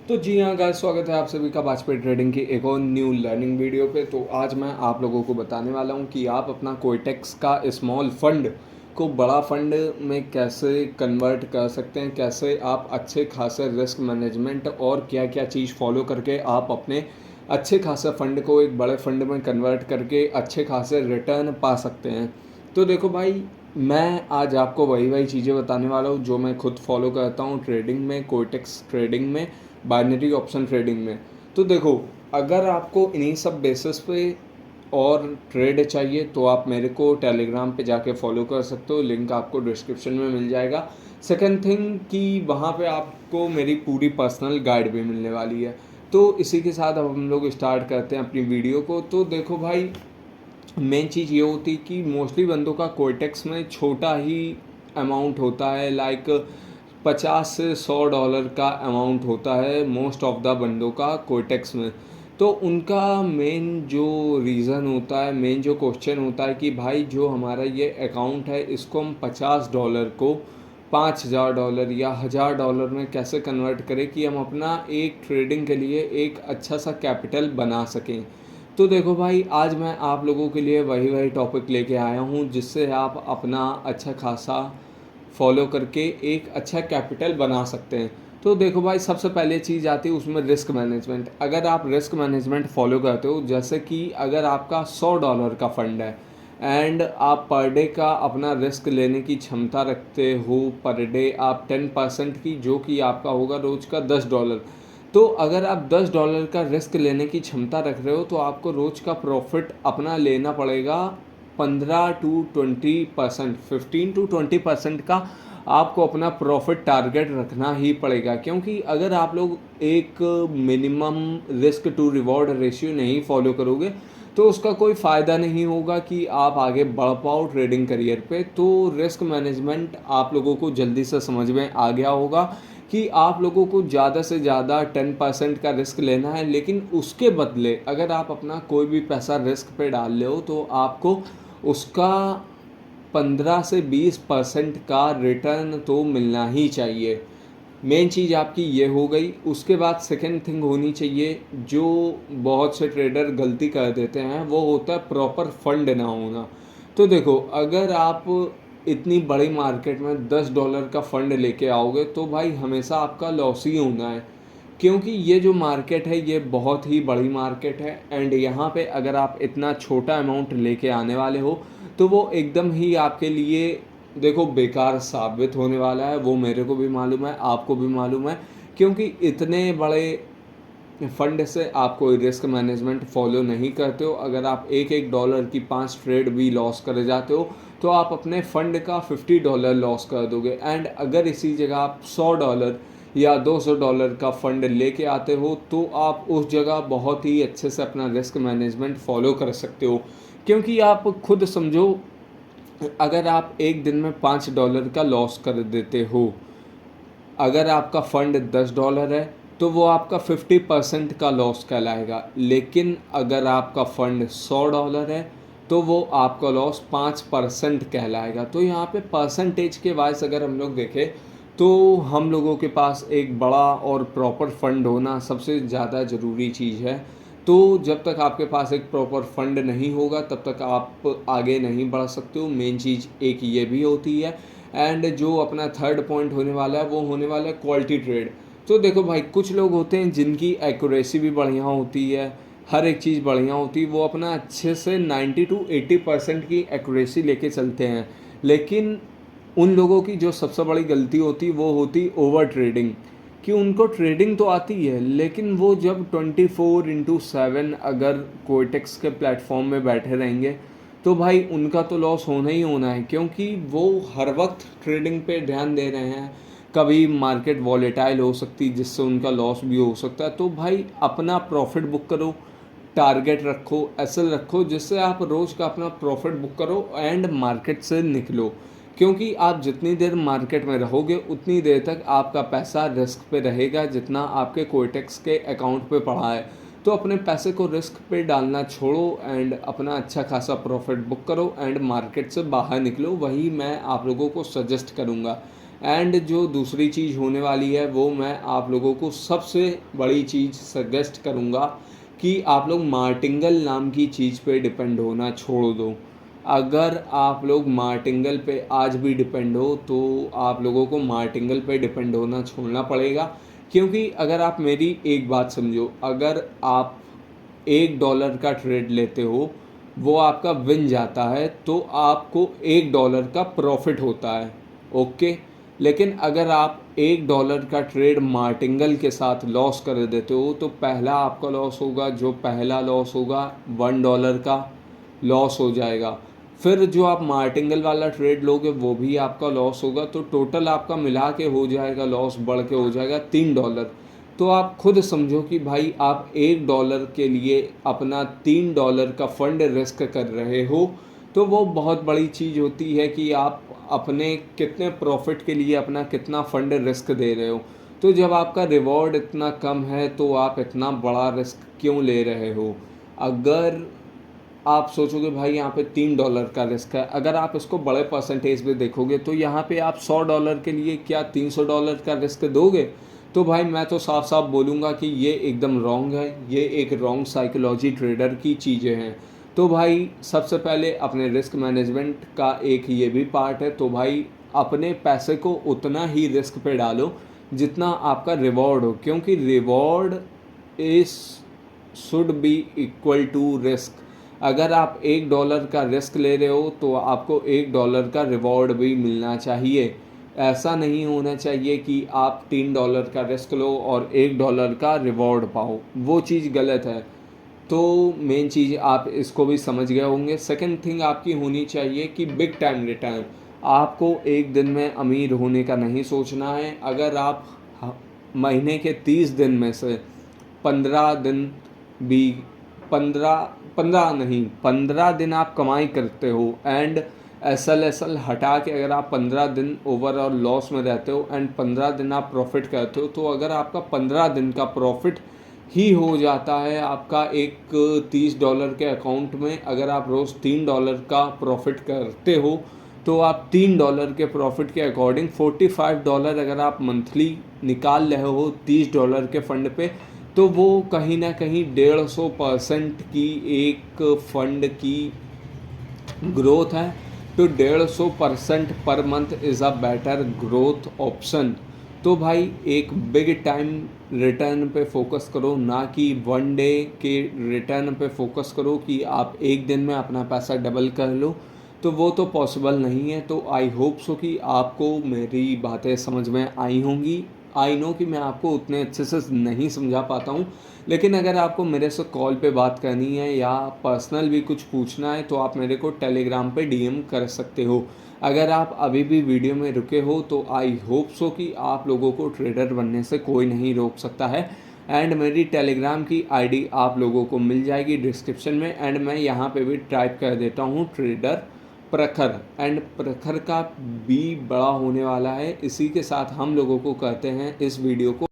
तो जी हाँ गाइस, स्वागत है आप सभी का वाजपेयी ट्रेडिंग की एक और न्यू लर्निंग वीडियो पे। तो आज मैं आप लोगों को बताने वाला हूँ कि आप अपना कोएटेक्स का स्मॉल फंड को बड़ा फंड में कैसे कन्वर्ट कर सकते हैं, कैसे आप अच्छे खासे रिस्क मैनेजमेंट और क्या क्या चीज़ फॉलो करके आप अपने अच्छे खासे फंड को एक बड़े फंड में कन्वर्ट करके अच्छे खासे रिटर्न पा सकते हैं। तो देखो भाई, मैं आज आपको वही वही चीज़ें बताने वाला हूँ जो मैं खुद फॉलो करता हूँ ट्रेडिंग में, कोएटेक्स ट्रेडिंग में, बाइनरी ऑप्शन ट्रेडिंग में। तो देखो, अगर आपको इन्हीं सब बेसिस पे और ट्रेड चाहिए तो आप मेरे को टेलीग्राम पे जाके फॉलो कर सकते हो, लिंक आपको डिस्क्रिप्शन में मिल जाएगा। सेकंड थिंग कि वहाँ पे आपको मेरी पूरी पर्सनल गाइड भी मिलने वाली है। तो इसी के साथ अब हम लोग स्टार्ट करते हैं अपनी वीडियो को। तो देखो भाई, मेन चीज़ ये होती कि मोस्टली बंदों का कोएटेक्स में छोटा ही अमाउंट होता है, लाइक 50 से 100 डॉलर का अमाउंट होता है मोस्ट ऑफ द बंदों का कोएटेक्स में। तो उनका मेन जो रीज़न होता है, मेन जो क्वेश्चन होता है कि भाई जो हमारा ये अकाउंट है इसको हम 50 डॉलर को 5,000 डॉलर या 1,000 डॉलर में कैसे कन्वर्ट करें कि हम अपना एक ट्रेडिंग के लिए एक अच्छा सा कैपिटल बना सकें। तो देखो भाई, आज मैं आप लोगों के लिए वही वही टॉपिक लेके आया हूँ जिससे आप अपना अच्छा खासा फॉलो करके एक अच्छा कैपिटल बना सकते हैं। तो देखो भाई, सबसे पहले चीज़ आती है उसमें रिस्क मैनेजमेंट। अगर आप रिस्क मैनेजमेंट फॉलो करते हो, जैसे कि अगर आपका 100 डॉलर का फंड है एंड आप पर डे का अपना रिस्क लेने की क्षमता रखते हो, पर डे आप 10% की, जो कि आपका होगा रोज़ का 10 डॉलर। तो अगर आप 10 डॉलर का रिस्क लेने की क्षमता रख रहे हो तो आपको रोज़ का प्रॉफिट अपना लेना पड़ेगा 15 to 20%, 15 to 20% का आपको अपना प्रॉफिट टारगेट रखना ही पड़ेगा। क्योंकि अगर आप लोग एक minimum risk to reward ratio नहीं फॉलो करोगे तो उसका कोई फ़ायदा नहीं होगा कि आप आगे बढ़ पाओ ट्रेडिंग करियर पे। तो रिस्क मैनेजमेंट आप लोगों को जल्दी से समझ में आ गया होगा कि आप लोगों को ज़्यादा से ज़्यादा 10% का रिस्क लेना है, लेकिन उसके बदले अगर आप अपना कोई भी पैसा रिस्क पे डाल रहे हो तो आपको उसका 15 से 20% का रिटर्न तो मिलना ही चाहिए। मेन चीज़ आपकी ये हो गई। उसके बाद सेकंड थिंग होनी चाहिए जो बहुत से ट्रेडर गलती कर देते हैं, वो होता है प्रॉपर फंड ना होना। तो देखो, अगर आप इतनी बड़ी मार्केट में 10 डॉलर का फंड लेके आओगे तो भाई हमेशा आपका लॉस ही होना है। क्योंकि ये जो मार्केट है ये बहुत ही बड़ी मार्केट है एंड यहाँ पे अगर आप इतना छोटा अमाउंट लेके आने वाले हो तो वो एकदम ही आपके लिए देखो बेकार साबित होने वाला है। वो मेरे को भी मालूम है, आपको भी मालूम है। क्योंकि इतने बड़े फंड से आप कोई रिस्क मैनेजमेंट फॉलो नहीं करते हो। अगर आप एक एक डॉलर की 5 ट्रेड भी लॉस कर जाते हो तो आप अपने फंड का 50 डॉलर लॉस कर दोगे। एंड अगर इसी जगह आप 100 डॉलर या 200 डॉलर का फंड लेके आते हो तो आप उस जगह बहुत ही अच्छे से अपना रिस्क मैनेजमेंट फॉलो कर सकते हो। क्योंकि आप खुद समझो, अगर आप एक दिन में 5 डॉलर का लॉस कर देते हो, अगर आपका फंड 10 डॉलर है तो वो आपका 50% का लॉस कहलाएगा। लेकिन अगर आपका फंड 100 डॉलर है तो वो आपका लॉस 5% कहलाएगा। तो यहाँ पे परसेंटेज के वाइज अगर हम लोग देखें तो हम लोगों के पास एक बड़ा और प्रॉपर फंड होना सबसे ज़्यादा ज़रूरी चीज़ है। तो जब तक आपके पास एक प्रॉपर फंड नहीं होगा तब तक आप आगे नहीं बढ़ सकते हो। मेन चीज़ एक ये भी होती है। एंड जो अपना थर्ड पॉइंट होने वाला है वो होने वाला है क्वालिटी ट्रेड। तो देखो भाई, कुछ लोग होते हैं जिनकी एक्यूरेसी भी बढ़िया होती है, हर एक चीज़ बढ़िया होती है, वो अपना अच्छे से 90 to 80% की एक्यूरेसी लेके चलते हैं। लेकिन उन लोगों की जो सबसे बड़ी गलती होती वो होती ओवर ट्रेडिंग। कि उनको ट्रेडिंग तो आती है लेकिन वो जब 24/7 अगर कोटेक्स के प्लेटफॉर्म में बैठे रहेंगे तो भाई उनका तो लॉस होना ही होना है। क्योंकि वो हर वक्त ट्रेडिंग पे ध्यान दे रहे हैं। कभी मार्केट वॉलेटाइल हो सकती है जिससे उनका लॉस भी हो सकता है। तो भाई अपना प्रॉफिट बुक करो, टारगेट रखो, एसएल रखो, जिससे आप रोज़ का अपना प्रॉफिट बुक करो एंड मार्केट से निकलो। क्योंकि आप जितनी देर मार्केट में रहोगे उतनी देर तक आपका पैसा रिस्क पे रहेगा जितना आपके कोटेक्स के अकाउंट पे पड़ा है। तो अपने पैसे को रिस्क पे डालना छोड़ो एंड अपना अच्छा खासा प्रॉफिट बुक करो एंड मार्केट से बाहर निकलो। वही मैं आप लोगों को सजेस्ट करूँगा। एंड जो दूसरी चीज़ होने वाली है वो मैं आप लोगों को सबसे बड़ी चीज़ सजेस्ट करूँगा कि आप लोग मार्टिंगल नाम की चीज़ पे डिपेंड होना छोड़ दो। अगर आप लोग मार्टिंगल पे आज भी डिपेंड हो तो आप लोगों को मार्टिंगल पे डिपेंड होना छोड़ना पड़ेगा, क्योंकि अगर आप मेरी एक बात समझो, अगर आप $1 का ट्रेड लेते हो, वो आपका विन जाता है तो आपको $1 का प्रॉफिट होता है, ओके। लेकिन अगर आप $1 का ट्रेड मार्टिंगल के साथ लॉस कर देते हो तो पहला आपका लॉस होगा, जो पहला लॉस होगा $1 का लॉस हो जाएगा। फिर जो आप मार्टिंगल वाला ट्रेड लोगे वो भी आपका लॉस होगा, तो टोटल आपका मिला के हो जाएगा लॉस, बढ़ के हो जाएगा $3। तो आप खुद समझो कि भाई आप $1 के लिए अपना $3 का फंड रिस्क कर रहे हो, तो वो बहुत बड़ी चीज़ होती है कि आप अपने कितने प्रॉफिट के लिए अपना कितना फंड रिस्क दे रहे हो। तो जब आपका रिवॉर्ड इतना कम है तो आप इतना बड़ा रिस्क क्यों ले रहे हो। अगर आप सोचोगे भाई यहाँ पे $3 का रिस्क है, अगर आप इसको बड़े परसेंटेज में देखोगे तो यहाँ पे आप $100 के लिए क्या $300 का रिस्क दोगे। तो भाई मैं तो साफ साफ बोलूँगा कि ये एकदम रॉन्ग है, ये एक रॉन्ग साइकोलॉजी ट्रेडर की चीज़ें हैं। तो भाई सबसे पहले अपने रिस्क मैनेजमेंट का एक ये भी पार्ट है, तो भाई अपने पैसे को उतना ही रिस्क पे डालो जितना आपका रिवॉर्ड हो, क्योंकि reward is should be equal to risk. अगर आप $1 का रिस्क ले रहे हो तो आपको $1 का रिवॉर्ड भी मिलना चाहिए। ऐसा नहीं होना चाहिए कि आप $3 का रिस्क लो और $1 का रिवॉर्ड पाओ, वो चीज़ गलत है। तो मेन चीज़ आप इसको भी समझ गए होंगे। सेकंड थिंग आपकी होनी चाहिए कि बिग टाइम रिटर्न। आपको एक दिन में अमीर होने का नहीं सोचना है। अगर आप महीने के 30 दिन में से 15 दिन भी 15 दिन आप कमाई करते हो एंड एस एल हटा के अगर आप 15 दिन ओवरऑल लॉस में रहते हो एंड 15 दिन आप प्रॉफिट करते हो, तो अगर आपका 15 दिन का प्रॉफिट ही हो जाता है आपका एक $30 के अकाउंट में, अगर आप रोज़ $3 का प्रॉफिट करते हो तो आप $3 के प्रॉफिट के अकॉर्डिंग $45 अगर आप मंथली निकाल रहे हो $30 के फंड पे, तो वो कहीं ना कहीं 150% की एक फंड की ग्रोथ है। तो 150% per month is a better growth option. तो भाई एक बिग टाइम रिटर्न पे फोकस करो, ना कि वन डे के रिटर्न पे फोकस करो कि आप एक दिन में अपना पैसा डबल कर लो, तो वो तो पॉसिबल नहीं है। तो आई होप सो कि आपको मेरी बातें समझ में आई होंगी। आई नो कि मैं आपको उतने अच्छे से नहीं समझा पाता हूँ, लेकिन अगर आपको मेरे से कॉल पे बात करनी है या पर्सनल भी कुछ पूछना है तो आप मेरे को टेलीग्राम पे डीएम कर सकते हो। अगर आप अभी भी वीडियो में रुके हो तो आई होप सो कि आप लोगों को ट्रेडर बनने से कोई नहीं रोक सकता है। एंड मेरी टेलीग्राम की आईडी आप लोगों को मिल जाएगी डिस्क्रिप्शन में, एंड मैं यहाँ पे भी टाइप कर देता हूँ ट्रेडर प्रखर, एंड प्रखर का बी बड़ा होने वाला है। इसी के साथ हम लोगों को कहते हैं इस वीडियो को